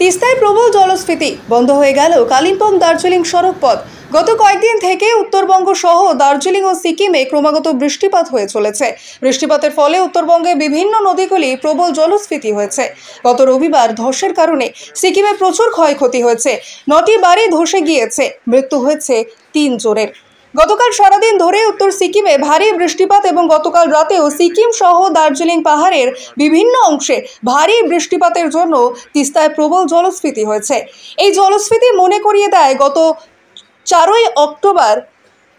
তিস্তায় প্রবল জলস্ফীতি, বন্ধ হয়ে গেল কালিম্পং দার্জিলিং সড়ক পথ। গত কয়েকদিন থেকে উত্তরবঙ্গ সহ দার্জিলিং ও সিকিমে ক্রমাগত বৃষ্টিপাত হয়ে চলেছে। বৃষ্টিপাতের ফলে উত্তরবঙ্গে বিভিন্ন নদীগুলি প্রবল জলস্ফীতি হয়েছে। গত রবিবার ধসের কারণে সিকিমে প্রচুর ক্ষয়ক্ষতি হয়েছে। 9টি বাড়ি ধসে গিয়েছে, মৃত্যু হয়েছে 3 জনের। গতকাল সারাদিন ধরে উত্তর সিকিমে ভারী বৃষ্টিপাত এবং গতকাল রাতেও সিকিম সহ দার্জিলিং পাহাড়ের বিভিন্ন অংশে ভারী বৃষ্টিপাতের জন্য তিস্তায় প্রবল জলস্ফীতি হয়েছে। এই জলস্ফীতি মনে করিয়ে দেয় গত 4ই অক্টোবর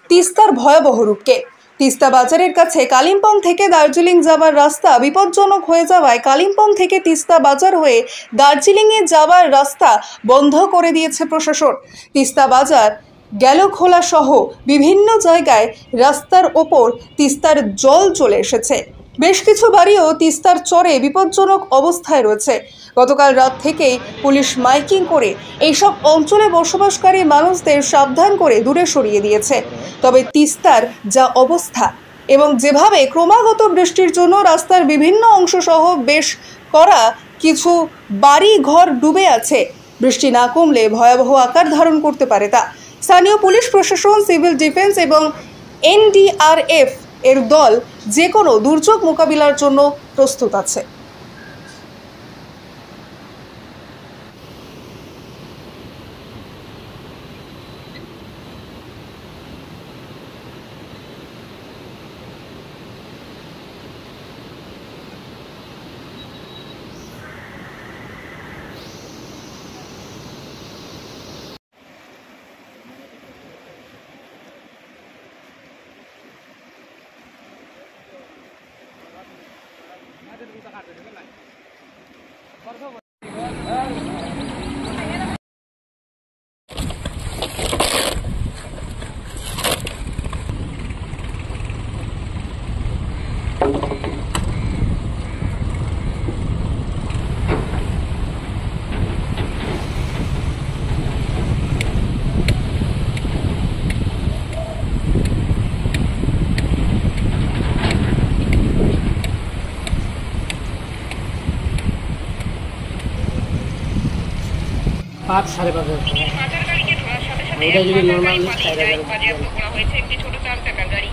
তিস্তার ভয়াবহ রূপকে। তিস্তা বাজারের কাছে কালিম্পং থেকে দার্জিলিং যাওয়ার রাস্তা বিপজ্জনক হয়ে যাওয়ায় কালিম্পং থেকে তিস্তা বাজার হয়ে দার্জিলিংয়ে যাওয়ার রাস্তা বন্ধ করে দিয়েছে প্রশাসন। তিস্তা বাজার গ্যালোখোলা সহ বিভিন্ন জায়গায় রাস্তার ওপর তিস্তার জল চলে এসেছে। বেশ কিছু বাড়িও তিস্তার চরে বিপজ্জনক অবস্থায় রয়েছে। গতকাল রাত থেকেই পুলিশ মাইকিং করে এইসব অঞ্চলে বসবাসকারী মানুষদের সাবধান করে দূরে সরিয়ে দিয়েছে। তবে তিস্তার যা অবস্থা এবং যেভাবে ক্রমাগত বৃষ্টির জন্য রাস্তার বিভিন্ন অংশ সহ বেশ করা কিছু বাড়ি ঘর ডুবে আছে, বৃষ্টি না কমলে ভয়াবহ আকার ধারণ করতে পারে তা। স্থানীয় পুলিশ প্রশাসন, সিভিল ডিফেন্স এবং এনডিআরএফ এর দল যে কোনো দুর্যোগ মোকাবিলার জন্য প্রস্তুত আছে। পাঁচ সাড়ে পাঁচ এটা যদি নর্মাল বাজেয়াপ্ত করা হয়েছে একটি ছোট 4 চাকার গাড়ি।